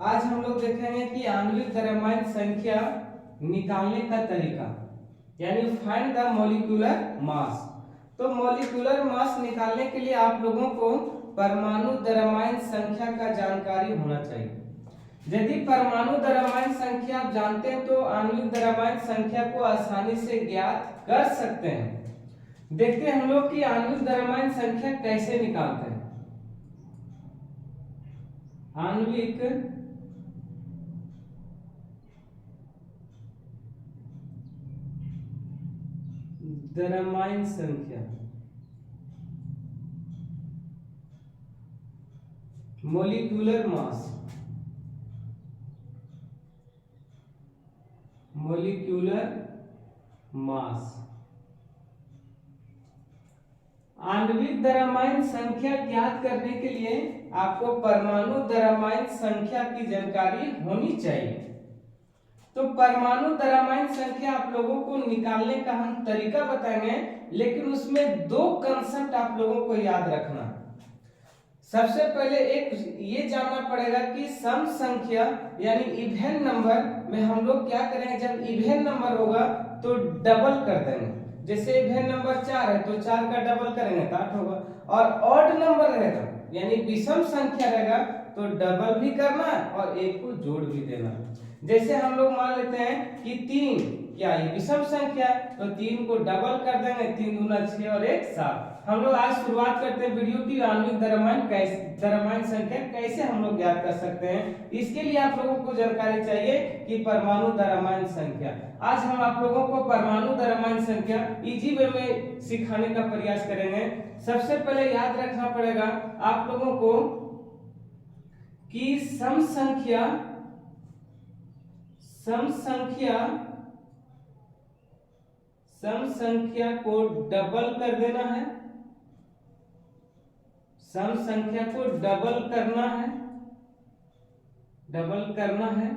आज हम लोग देखेंगे कि आणविक द्रव्यमान संख्या निकालने का तरीका, यानी फाइंड द मॉलिक्यूलर मास। तो मॉलिक्यूलर मास निकालने के लिए आप लोगों को परमाणु द्रव्यमान संख्या का जानकारी होना चाहिए। यदि परमाणु द्रव्यमान संख्या आप जानते हैं तो आणविक द्रव्यमान संख्या को आसानी से ज्ञात कर सकते हैं। देखते हैं हम लोग कि आणविक द्रव्यमान संख्या कैसे निकालते हैं। आणविक द्रव्यमान संख्या, मॉलिक्यूलर मास, मॉलिक्यूलर मास। आणविक द्रव्यमान संख्या ज्ञात करने के लिए आपको परमाणु द्रव्यमान संख्या की जानकारी होनी चाहिए। तो परमाणु द्रव्यमान संख्या आप लोगों को निकालने का हम तरीका बताएंगे, लेकिन उसमें दो कंसेप्ट आप लोगों को याद रखना। सबसे पहले एक ये जानना पड़ेगा कि सम संख्या यानी इवन नंबर में हम लोग क्या करेंगे, जब इवन नंबर होगा तो डबल कर देंगे। जैसे इवन नंबर 4 है तो 4 का डबल करेंगे तो 8 होगा। और ऑड नंबर रहेगा यानी विषम संख्या रहेगा तो डबल भी करना और एक को जोड़ भी देना। जैसे हम लोग मान लेते हैं कि 3 क्या ये विषम संख्या, तो 3 को डबल कर देंगे, 3 दूना 6 और 1 7। हम लोग आज शुरुआत करते हैं वीडियो की आणविक द्रव्यमान संख्या कैसे हम लोग ज्ञात कर सकते हैं। इसके लिए आप लोगों को जानकारी चाहिए कि परमाणु द्रव्यमान संख्या। आज हम आप लोगों को परमाणु द्रव्यमान संख्या इजी वे में सिखाने का प्रयास करेंगे। सबसे पहले याद रखना पड़ेगा आप लोगों को कि सम संख्या को डबल कर देना है, सम संख्या को डबल करना है।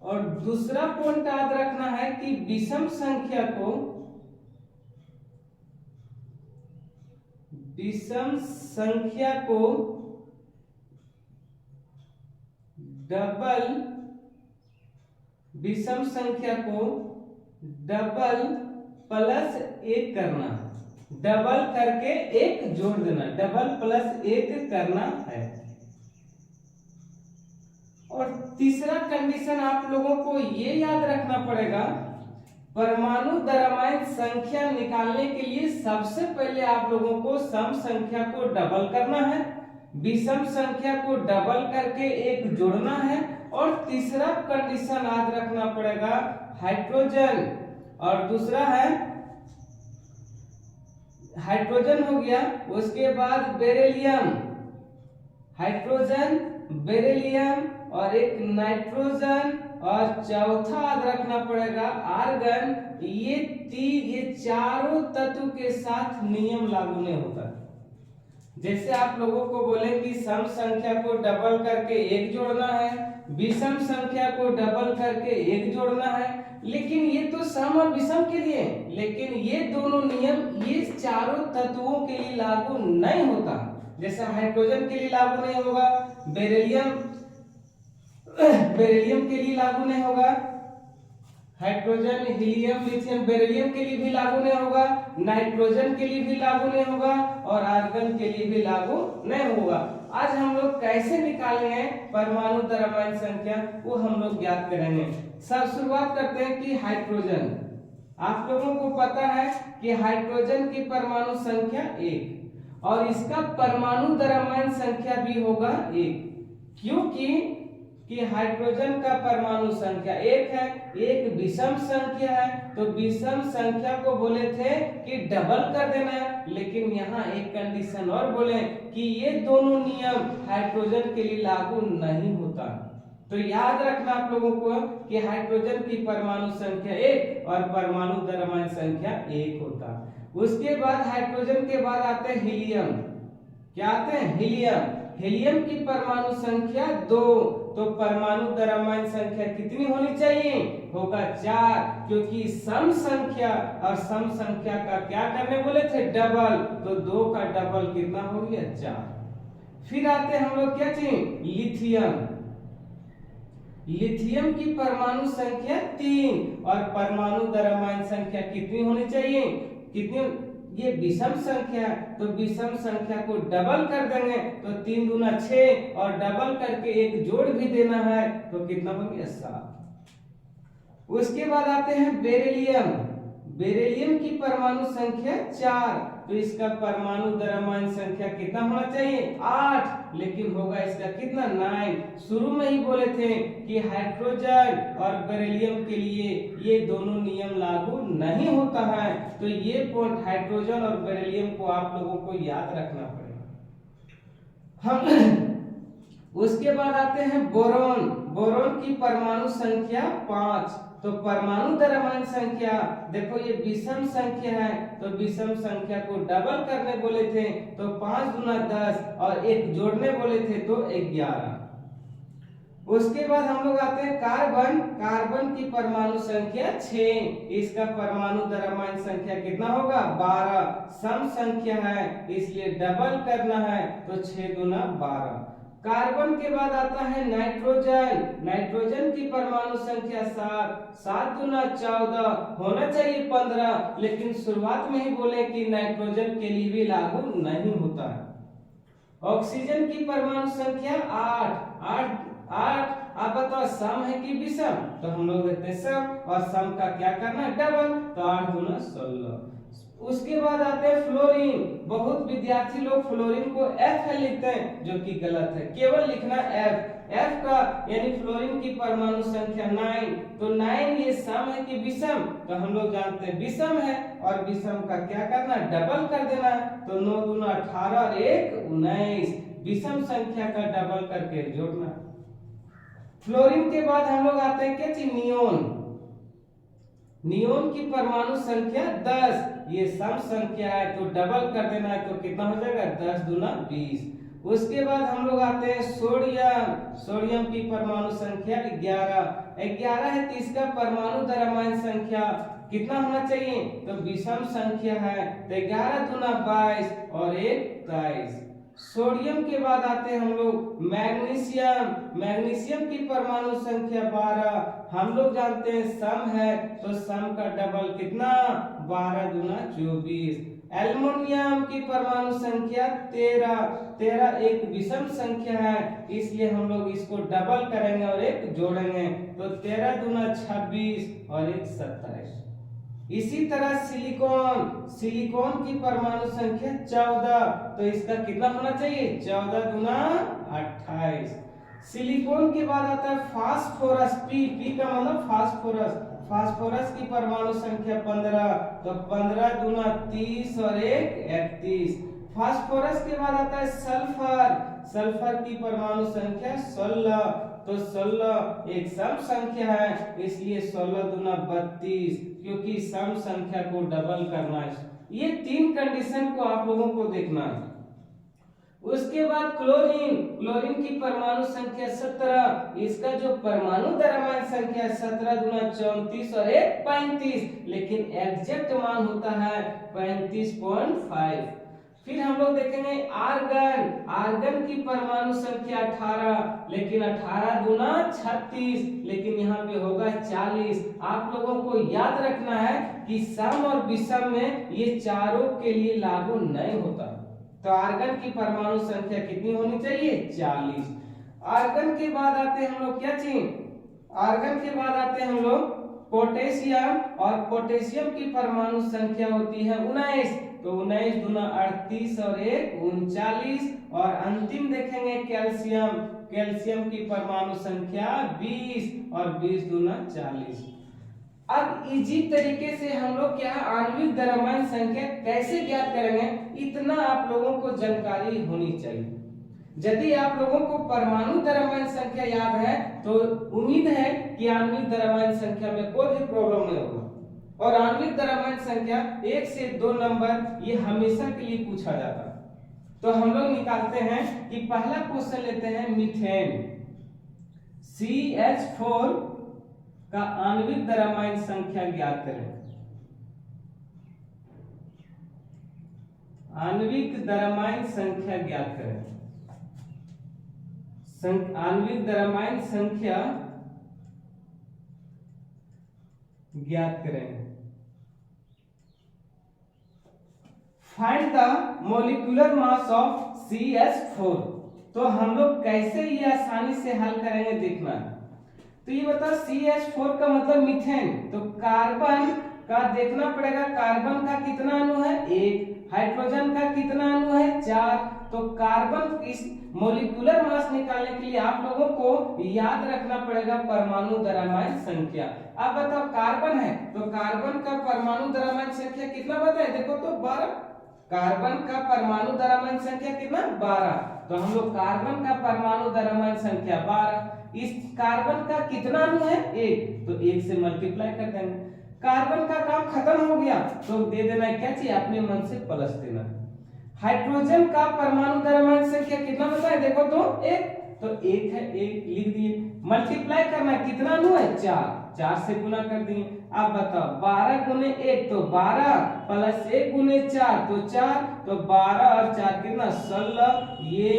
और दूसरा पॉइंट याद रखना है कि विषम संख्या को डबल प्लस 1 करना, डबल करके 1 जोड़ देना, डबल प्लस 1 करना है। और तीसरा कंडीशन आप लोगों को ये याद रखना पड़ेगा, परमाणु द्रव्यमान संख्या निकालने के लिए सबसे पहले आप लोगों को सम संख्या को डबल करना है, विषम संख्या को डबल करके 1 जोड़ना है। और तीसरा कंडीशन याद रखना पड़ेगा हाइड्रोजन, और दूसरा है हाइड्रोजन हो गया, उसके बाद बेरिलियम, हाइड्रोजन, बेरिलियम और एक नाइट्रोजन, और चौथा याद रखना पड़ेगा आर्गन। ये चारों तत्व के साथ नियम लागू नहीं होता। जैसे आप लोगों को बोले कि सम संख्या को डबल करके 1 जोड़ना है, विषम संख्या को डबल करके 1 जोड़ना है, लेकिन ये तो सम और विषम के लिए, लेकिन ये दोनों नियम ये चारों तत्वों के लिए लागू नहीं होता। जैसे हाइड्रोजन के लिए लागू नहीं होगा, बेरिलियम के लिए लागू नहीं होगा, हाइड्रोजन, हीलियम, लिथियम, बेरिलियम के लिए भी लागू नहीं होगा, नाइट्रोजन के लिए भी लागू नहीं होगा और आर्गन के लिए भी लागू नहीं होगा। आज हम लोग कैसे निकालेंगे परमाणु द्रव्यमान संख्या, वो हम लोग ज्ञात करेंगे। सब शुरुआत करते हैं कि हाइड्रोजन, आप लोगों को पता है कि हाइड्रोजन की परमाणु संख्या 1 और इसका परमाणु द्रव्यमान संख्या भी होगा 1, क्योंकि हाइड्रोजन का परमाणु संख्या 1 है, एक विषम संख्या है, तो विषम संख्या को बोले थे कि डबल कर देना है, लेकिन यहाँ एक कंडीशन और बोले कि ये दोनों नियम हाइड्रोजन के लिए लागू नहीं होता। तो याद रखना आप लोगों को कि हाइड्रोजन की परमाणु संख्या 1 और परमाणु द्रव्यमान संख्या 1 होता। उसके बाद हाइड्रोजन के बाद आते हैं हीलियम। क्या आते हैं? हीलियम। हीलियम की परमाणु संख्या 2, तो परमाणु द्रव्यमान संख्या कितनी होनी चाहिए? होगा 4, क्योंकि सम संख्या और सम संख्या का क्या करने बोले थे? डबल। तो 2 का डबल कितना हो गया? 4। फिर आते हैं हम लोग क्या चाहिए, लिथियम। लिथियम की परमाणु संख्या 3 और परमाणु द्रव्यमान संख्या कितनी होनी चाहिए, कितनी, ये विषम संख्या, तो विषम संख्या को डबल कर देंगे तो 3 दूना 6 और डबल करके एक जोड़ भी देना है तो कितना हो गया 7। उसके बाद आते हैं बेरिलियम। बेरिलियम की परमाणु संख्या 4, तो इसका परमाणु द्रव्यमान संख्या कितना होना चाहिए 8, लेकिन होगा इसका कितना 9। शुरू में ही बोले थे कि हाइड्रोजन और बेरिलियम के लिए ये दोनों नियम लागू नहीं होता है, तो ये पॉइंट हाइड्रोजन और बेरिलियम को आप लोगों को याद रखना पड़ेगा। हम उसके बाद आते हैं बोरॉन। बोरॉन की परमाणु संख्या 5, तो परमाणु द्रव्यमान संख्या, देखो ये विषम संख्या है तो विषम संख्या को डबल करने बोले थे तो 5 दूना 10 और एक जोड़ने बोले थे तो 11। उसके बाद हम लोग आते हैं कार्बन। कार्बन की परमाणु संख्या 6, इसका परमाणु द्रव्यमान संख्या कितना होगा 12, सम संख्या है इसलिए डबल करना है तो 6 दूना 12। कार्बन के बाद आता है नाइट्रोजन। नाइट्रोजन की परमाणु संख्या 7, 7 दूना 14, होना चाहिए 15, लेकिन शुरुआत में ही बोले कि नाइट्रोजन के लिए भी लागू नहीं होता है। ऑक्सीजन की परमाणु संख्या 8, 8 आप बताओ सम है कि विषम, तो हम लोग देखते हैं सम, और सम का क्या करना है डबल, तो 8 दूना 16। उसके बाद आते हैं फ्लोरीन। बहुत विद्यार्थी लोग फ्लोरीन को F लिखते हैं जो कि गलत है, केवल लिखना F का, यानी फ्लोरीन की परमाणु संख्या 9, तो 9 ये सम है कि विषम, तो हम लोग जानते हैं विषम है, और विषम का क्या करना डबल कर देना, तो 9 दूना 18 और 1 19, विषम संख्या का डबल करके जोड़ना। फ्लोरीन के बाद हम लोग आते हैं क्या चीज, नियोन। नियोन की परमाणु संख्या 10, ये सम संख्या है तो डबल कर देना है तो कितना हो जाएगा 10 दूना 20। उसके बाद हम लोग आते हैं सोडियम। सोडियम की परमाणु संख्या 11 है तो इसका परमाणु द्रव्यमान संख्या कितना होना चाहिए, तो विषम संख्या है तो 11 दूना 22 और 1 23। सोडियम के बाद आते हैं हम लोग मैग्नीशियम। मैग्नीशियम की परमाणु संख्या 12, हम लोग जानते हैं सम है तो सम का डबल कितना 12 दूना 24। एल्युमिनियम की परमाणु संख्या 13 एक विषम संख्या है इसलिए हम लोग इसको डबल करेंगे और एक जोड़ेंगे तो 13 दूना 26 और 1 27। इसी तरह सिलिकॉन की परमाणु संख्या 14, तो इसका कितना होना चाहिए 14 दूना 28। सिलिकॉन के बाद आता है फास्फोरस। पी का मतलब फास्फोरस। फास्फोरस की परमाणु संख्या 15, तो 15 दूना 30 और 1 31। फास्फोरस के बाद आता है सल्फर। सल्फर की परमाणु संख्या 16, तो 16 एक सम संख्या है इसलिए 16 दूना 32, क्योंकि सम संख्या को डबल करना है। ये 3 कंडीशन को आप लोगों को देखना है। उसके बाद क्लोरीन। क्लोरीन की परमाणु संख्या 17, इसका जो परमाणु द्रव्यमान संख्या 17 दूना 34 और 1 35, लेकिन एग्जैक्ट मान होता है 35.5। फिर हम लोग देखेंगे आर्गन। आर्गन की परमाणु संख्या 18, लेकिन 18 दूना 36, लेकिन यहाँ पे होगा 40। आप लोगों को याद रखना है कि सम और विषम में ये चारों के लिए लागू नहीं होता, तो आर्गन की परमाणु संख्या कितनी होनी चाहिए 40। आर्गन के बाद आते हैं हम लोग क्या चीज, आर्गन के बाद आते हैं हम लोग पोटेशियम, और पोटेशियम की परमाणु संख्या होती है 19, तो 19 दूना 38 और 1 39। और अंतिम देखेंगे कैल्शियम। कैल्शियम की परमाणु संख्या 20 और 20 दूना 40। अब इजी तरीके से हम लोग क्या आणविक द्रव्यमान संख्या कैसे ज्ञात करेंगे, इतना आप लोगों को जानकारी होनी चाहिए। यदि आप लोगों को परमाणु द्रव्यमान संख्या याद है तो उम्मीद है कि आणविक द्रव्यमान संख्या में कोई भी प्रॉब्लम नहीं होगा। और आणविक द्रव्यमान संख्या 1 से 2 नंबर ये हमेशा के लिए पूछा जाता है। तो हम लोग निकालते हैं कि पहला क्वेश्चन लेते हैं मीथेन। CH4 का आणविक द्रव्यमान संख्या ज्ञात करें। आणविक द्रव्यमान संख्या ज्ञात करें। आणविक द्रव्यमान संख्या ज्ञात करें। Find the molecular mass of CH4। तो हम लोग कैसे ये आसानी से हल करेंगे देखना। तो ये बताओ CH4 का मतलब मीथेन, तो कार्बन का देखना पड़ेगा, कार्बन का कितना अणु है 1, हाइड्रोजन का कितना अणु है 4। तो कार्बन इस मोलिकुलर मास निकालने के लिए आप लोगों को याद रखना पड़ेगा परमाणु द्रव्यमान संख्या। अब बताओ कार्बन है तो कार्बन का परमाणु द्रव्यमान संख्या कितना बताए, देखो तो 12। कार्बन का परमाणु द्रव्यमान संख्या कितना 12। तो हम लोग कार्बन का परमाणु द्रव्यमान संख्या 12, इस कार्बन का कितना अणु है 1, तो 1 से मल्टीप्लाई कर देंगे। कार्बन का काम खत्म हो गया तो दे देना क्या चाहिए, अपने मन से प्लस देना। हाइड्रोजन का परमाणु द्रव्यमान संख्या कितना बताए, देखो तो 1, तो 1 है 1 लिख दिए। मल्टीप्लाई करना कितना अणु है 4, 4 से गुना कर दिए। अब बताओ 12 गुने 1 तो 12 प्लस 1 गुने 4 तो 4, तो 12 और 4 कितना 16, ये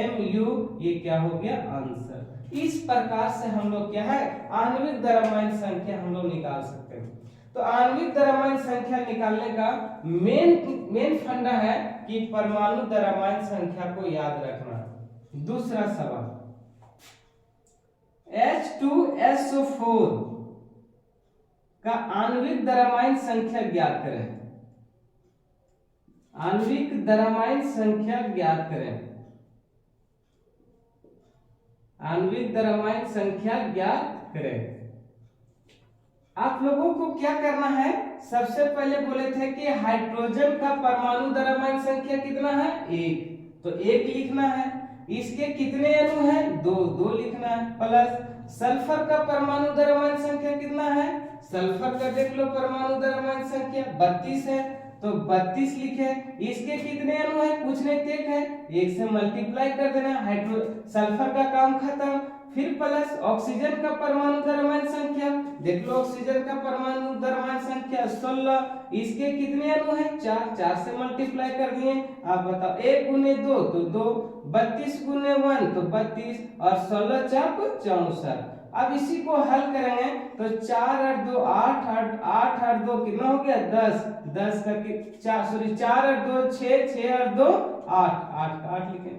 MU ये क्या हो गया आंसर। इस प्रकार से हम लोग क्या है आणविक द्रव्यमान संख्या हम लोग निकाल सकते हैं। तो आणविक द्रव्यमान संख्या निकालने का मेन फंडा है कि परमाणु द्रव्यमान संख्या को याद रखना। दूसरा सवाल, H2SO4 का आणविक द्रव्यमान संख्या ज्ञात करें। आणविक द्रव्यमान संख्या ज्ञात करें। आणविक द्रव्यमान संख्या ज्ञात करें। आप लोगों को क्या करना है, सबसे पहले बोले थे कि हाइड्रोजन का परमाणु द्रव्यमान संख्या कितना है 1, तो 1 लिखना है। इसके कितने अणु हैं 2, 2 लिखना है। प्लस सल्फर का परमाणु द्रव्यमान संख्या कितना है, सल्फर का देख लो परमाणु द्रव्यमान संख्या 32 है, तो 32 लिखे। इसके कितने अणु है कुछ नहीं टेक है, 1 से मल्टीप्लाई कर देना, सल्फर का काम खत्म। फिर प्लस ऑक्सीजन का परमाणु द्रव्यमान संख्या देख लो, ऑक्सीजन का परमाणु द्रव्यमान संख्या 16, इसके कितने अणु हैं 4, 4 से मल्टीप्लाई कर दिए। आप बताओ 1 गुने 2 तो 2, 32 गुने 1 तो 32 और 16 4 तो 64। अब इसी को हल करेंगे तो 4 और 2 8, 8 और 2 कितना हो गया 10, 10 करके 4 और 2 6, 6 और 2 8, 8 लिखे।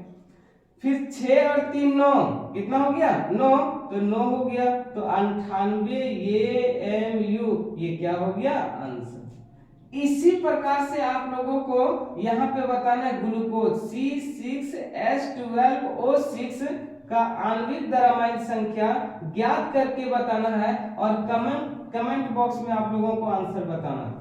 फिर 6 और 3 9, कितना हो गया 9, तो 9 हो गया, तो 98 ये MU ये क्या हो गया आंसर। इसी प्रकार से आप लोगों को यहाँ पे बताना है ग्लूकोज C6H12O6 का आणविक द्रव्यमान संख्या ज्ञात करके बताना है और कमेंट बॉक्स में आप लोगों को आंसर बताना है।